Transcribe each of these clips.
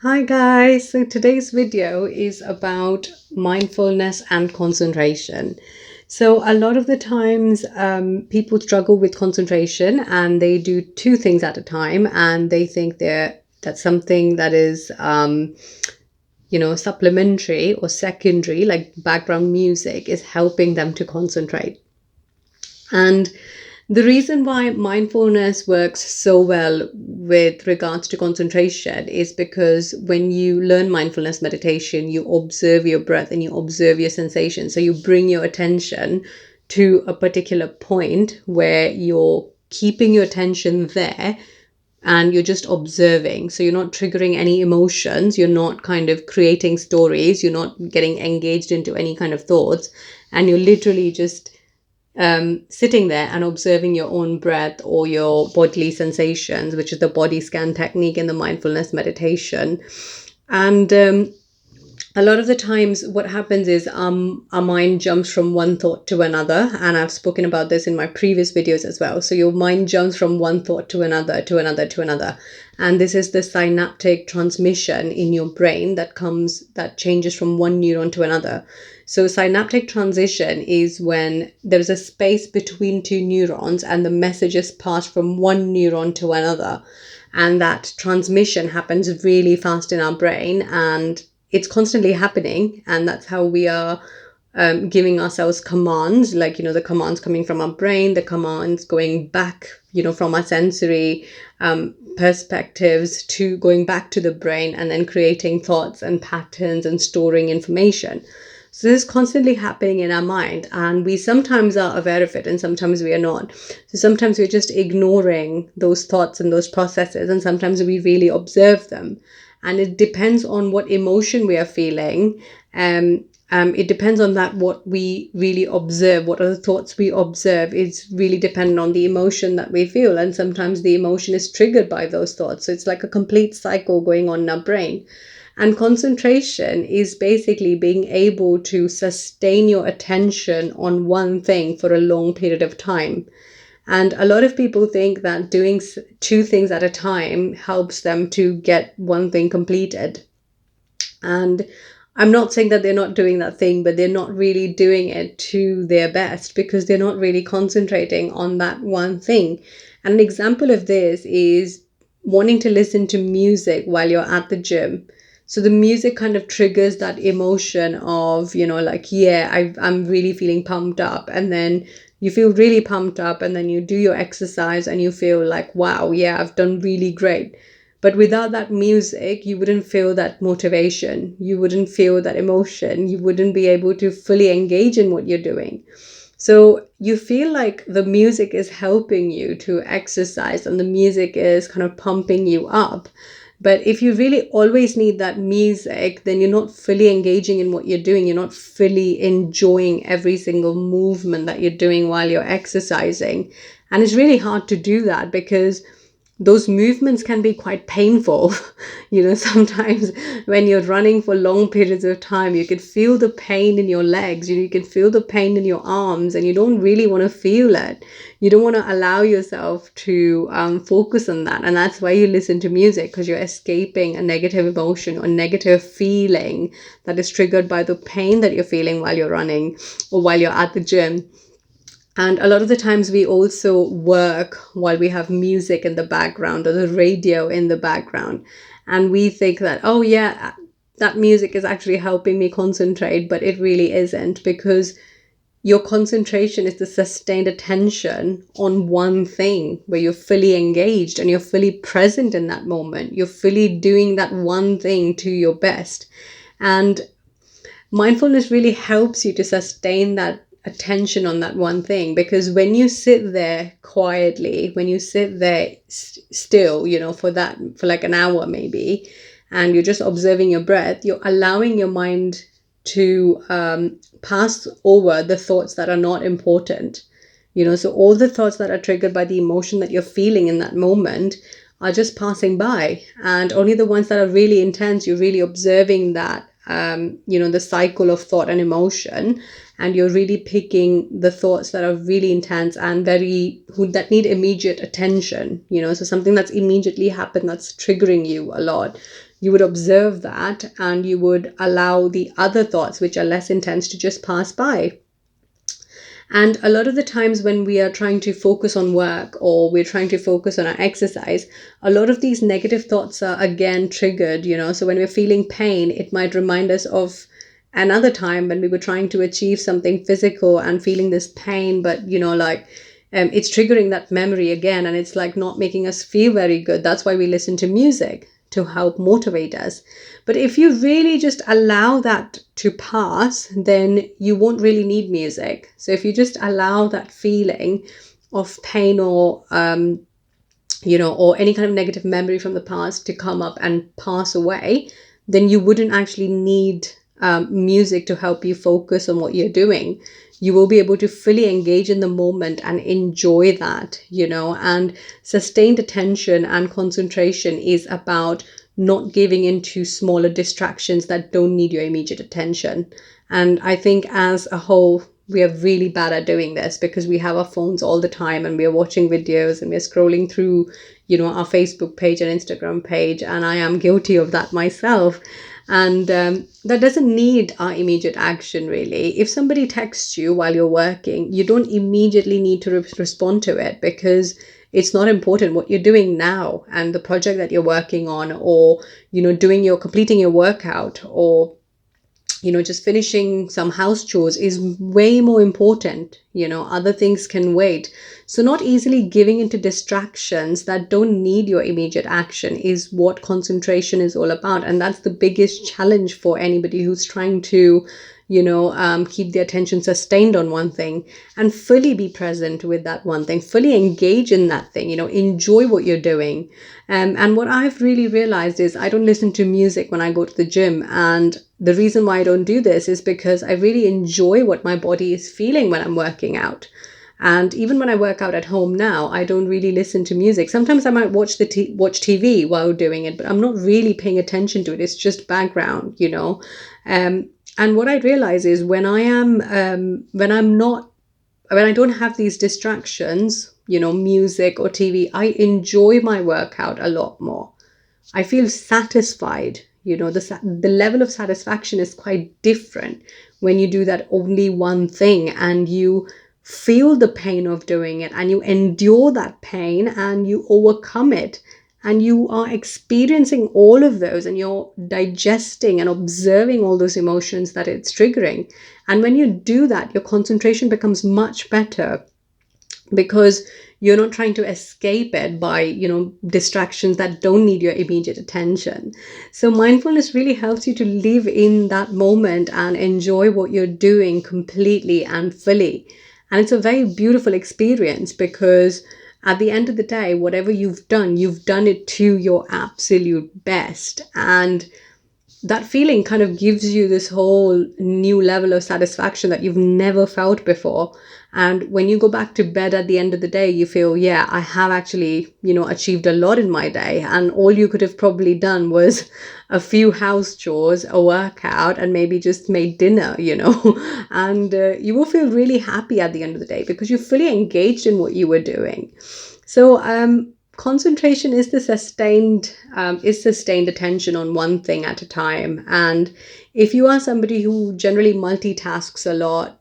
Hi guys, so today's video is about mindfulness and concentration. So a lot of the times people struggle with concentration and they do two things at a time and they think that's something that is supplementary or secondary, like background music is helping them to concentrate. And the reason why mindfulness works so well with regards to concentration is because when you learn mindfulness meditation, you observe your breath and you observe your sensations. So you bring your attention to a particular point where you're keeping your attention there and you're just observing. So you're not triggering any emotions, you're not kind of creating stories, you're not getting engaged into any kind of thoughts, and you're literally just sitting there and observing your own breath or your bodily sensations, which is the body scan technique in the mindfulness meditation. And a lot of the times what happens is our mind jumps from one thought to another, and I've spoken about this in my previous videos as well. So your mind jumps from one thought to another, to another, to another, and this is the synaptic transmission in your brain that changes from one neuron to another. So synaptic transition is when there's a space between two neurons and the messages pass from one neuron to another, and that transmission happens really fast in our brain, and it's constantly happening, and that's how we are giving ourselves commands, like the commands coming from our brain, the commands going back from our sensory perspectives to going back to the brain, and then creating thoughts and patterns and storing information. So this is constantly happening in our mind, and we sometimes are aware of it and sometimes we are not. So sometimes we're just ignoring those thoughts and those processes, and sometimes we really observe them. And it depends on what emotion we are feeling. It depends on that, what we really observe, what are the thoughts we observe. It's really dependent on the emotion that we feel. And sometimes the emotion is triggered by those thoughts. So it's like a complete cycle going on in our brain. And concentration is basically being able to sustain your attention on one thing for a long period of time. And a lot of people think that doing two things at a time helps them to get one thing completed. And I'm not saying that they're not doing that thing, but they're not really doing it to their best because they're not really concentrating on that one thing. And an example of this is wanting to listen to music while you're at the gym. So the music kind of triggers that emotion of, I'm really feeling pumped up. And then you feel really pumped up, and then you do your exercise and you feel like, wow, yeah, I've done really great. But without that music, you wouldn't feel that motivation. You wouldn't feel that emotion. You wouldn't be able to fully engage in what you're doing. So you feel like the music is helping you to exercise and the music is kind of pumping you up. But if you really always need that music, then you're not fully engaging in what you're doing. You're not fully enjoying every single movement that you're doing while you're exercising. And it's really hard to do that because those movements can be quite painful. Sometimes when you're running for long periods of time, you can feel the pain in your legs, you can feel the pain in your arms, and you don't really want to feel it. You don't want to allow yourself to focus on that. And that's why you listen to music, because you're escaping a negative emotion or negative feeling that is triggered by the pain that you're feeling while you're running or while you're at the gym. And a lot of the times we also work while we have music in the background or the radio in the background. And we think that, oh yeah, that music is actually helping me concentrate, but it really isn't, because your concentration is the sustained attention on one thing where you're fully engaged and you're fully present in that moment. You're fully doing that one thing to your best. And mindfulness really helps you to sustain that attention on that one thing, because when you sit there quietly, when you sit there still, for like an hour maybe, and you're just observing your breath, you're allowing your mind to pass over the thoughts that are not important. So all the thoughts that are triggered by the emotion that you're feeling in that moment are just passing by, and only the ones that are really intense, you're really observing that the cycle of thought and emotion, and you're really picking the thoughts that are really intense and that need immediate attention, so something that's immediately happened that's triggering you a lot. you would observe that, and you would allow the other thoughts, which are less intense, to just pass by. And a lot of the times when we are trying to focus on work or we're trying to focus on our exercise, a lot of these negative thoughts are again triggered, So when we're feeling pain, it might remind us of another time when we were trying to achieve something physical and feeling this pain, but it's triggering that memory again, and it's like not making us feel very good. That's why we listen to music, to help motivate us. But if you really just allow that to pass, then you won't really need music. So if you just allow that feeling of pain or or any kind of negative memory from the past to come up and pass away, then you wouldn't actually need music to help you focus on what you're doing. You will be able to fully engage in the moment and enjoy that, and sustained attention and concentration is about not giving into smaller distractions that don't need your immediate attention. And I think as a whole, we are really bad at doing this because we have our phones all the time and we are watching videos and we're scrolling through, our Facebook page and Instagram page. And I am guilty of that myself. And that doesn't need our immediate action, really. If somebody texts you while you're working, you don't immediately need to respond to it because it's not important what you're doing now and the project that you're working on, or, completing your workout, or, just finishing some house chores is way more important. Other things can wait. So not easily giving into distractions that don't need your immediate action is what concentration is all about. And that's the biggest challenge for anybody who's trying to, keep the attention sustained on one thing and fully be present with that one thing, fully engage in that thing, enjoy what you're doing. And what I've really realized is I don't listen to music when I go to the gym. And the reason why I don't do this is because I really enjoy what my body is feeling when I'm working out. And even when I work out at home now, I don't really listen to music. Sometimes I might watch TV while doing it, but I'm not really paying attention to it. It's just background, And what I realize is when I don't have these distractions, music or TV, I enjoy my workout a lot more. I feel satisfied. The level of satisfaction is quite different when you do that only one thing and you feel the pain of doing it and you endure that pain and you overcome it. And you are experiencing all of those and you're digesting and observing all those emotions that it's triggering. And when you do that, your concentration becomes much better because you're not trying to escape it by, distractions that don't need your immediate attention. So mindfulness really helps you to live in that moment and enjoy what you're doing completely and fully. And it's a very beautiful experience because at the end of the day, whatever you've done it to your absolute best. And that feeling kind of gives you this whole new level of satisfaction that you've never felt before. And when you go back to bed at the end of the day, you feel, yeah, I have actually, achieved a lot in my day. And all you could have probably done was a few house chores, a workout, and maybe just made dinner, and you will feel really happy at the end of the day because you're fully engaged in what you were doing. So, concentration is the sustained attention on one thing at a time. And if you are somebody who generally multitasks a lot,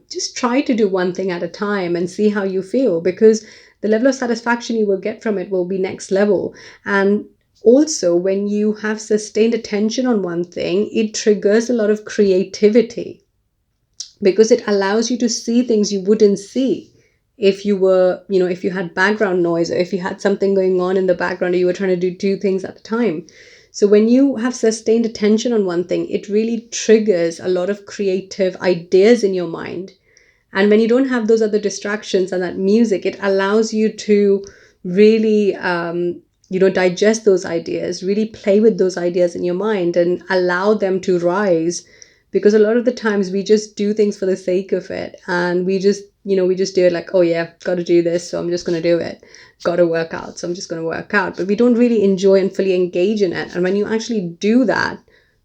just try to do one thing at a time and see how you feel, because the level of satisfaction you will get from it will be next level. And also, when you have sustained attention on one thing, it triggers a lot of creativity because it allows you to see things you wouldn't see if you were, if you had background noise or if you had something going on in the background or you were trying to do two things at a time. So when you have sustained attention on one thing, it really triggers a lot of creative ideas in your mind. And when you don't have those other distractions and that music, it allows you to really, digest those ideas, really play with those ideas in your mind and allow them to rise. Because a lot of the times we just do things for the sake of it. And we just do it like, oh yeah, got to do this, so I'm just going to do it. Got to work out, so I'm just going to work out. But we don't really enjoy and fully engage in it. And when you actually do that,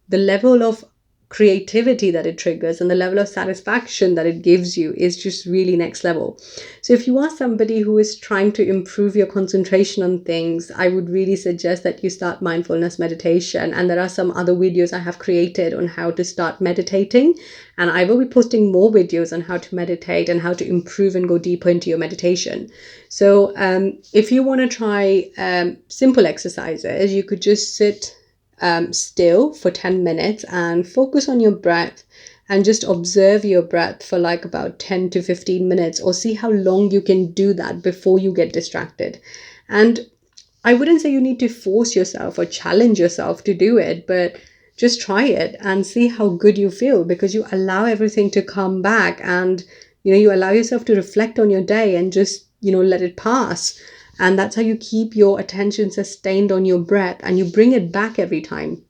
the level of creativity that it triggers and the level of satisfaction that it gives you is just really next level. So if you are somebody who is trying to improve your concentration on things, I would really suggest that you start mindfulness meditation. And there are some other videos I have created on how to start meditating, and I will be posting more videos on how to meditate and how to improve and go deeper into your meditation. So if you want to try simple exercises, you could just sit still for 10 minutes and focus on your breath and just observe your breath for like about 10 to 15 minutes, or see how long you can do that before you get distracted. And I wouldn't say you need to force yourself or challenge yourself to do it, but just try it and see how good you feel, because you allow everything to come back, and you allow yourself to reflect on your day and just let it pass. And that's how you keep your attention sustained on your breath, and you bring it back every time.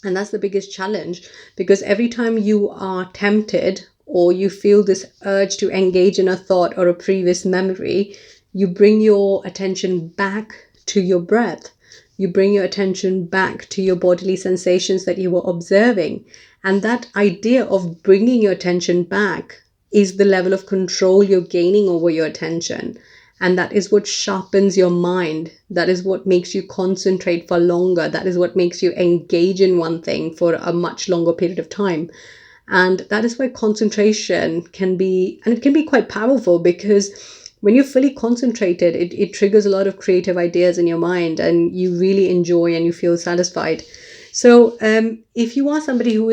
And that's the biggest challenge, because every time you are tempted or you feel this urge to engage in a thought or a previous memory, you bring your attention back to your breath. You bring your attention back to your bodily sensations that you were observing. And that idea of bringing your attention back is the level of control you're gaining over your attention. And that is what sharpens your mind. That is what makes you concentrate for longer. That is what makes you engage in one thing for a much longer period of time. And that is why concentration can be quite powerful, because when you're fully concentrated, it triggers a lot of creative ideas in your mind, and you really enjoy and you feel satisfied. So if you are somebody who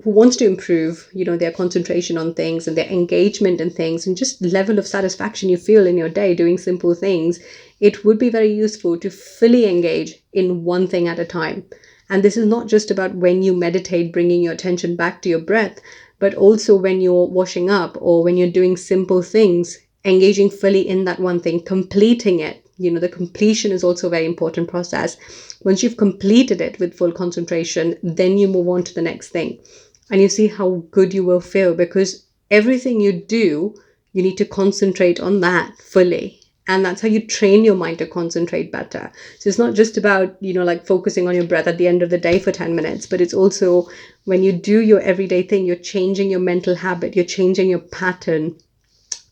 wants to improve, their concentration on things and their engagement in things and just level of satisfaction you feel in your day doing simple things, it would be very useful to fully engage in one thing at a time. And this is not just about when you meditate, bringing your attention back to your breath, but also when you're washing up or when you're doing simple things, engaging fully in that one thing, completing it. The completion is also a very important process. Once you've completed it with full concentration, then you move on to the next thing. And you see how good you will feel, because everything you do, you need to concentrate on that fully. And that's how you train your mind to concentrate better. So it's not just about, like focusing on your breath at the end of the day for 10 minutes, but it's also when you do your everyday thing, you're changing your mental habit, you're changing your pattern.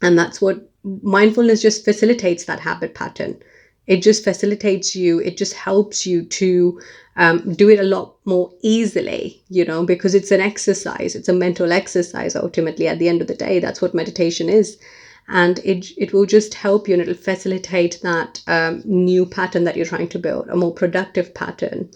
And that's what mindfulness just facilitates, that habit pattern. It just facilitates you. It just helps you to do it a lot more easily, because it's an exercise. It's a mental exercise. Ultimately, at the end of the day, that's what meditation is. And it will just help you, and it'll facilitate that new pattern that you're trying to build, a more productive pattern.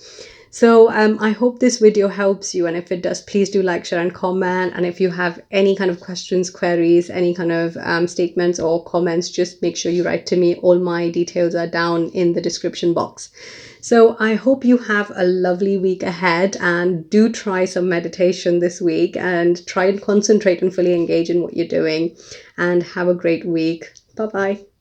So I hope this video helps you, and if it does, please do like, share and comment. And if you have any kind of questions, queries, any kind of statements or comments, just make sure you write to me. All my details are down in the description box. So I hope you have a lovely week ahead, and do try some meditation this week and try and concentrate and fully engage in what you're doing, and have a great week. Bye-bye.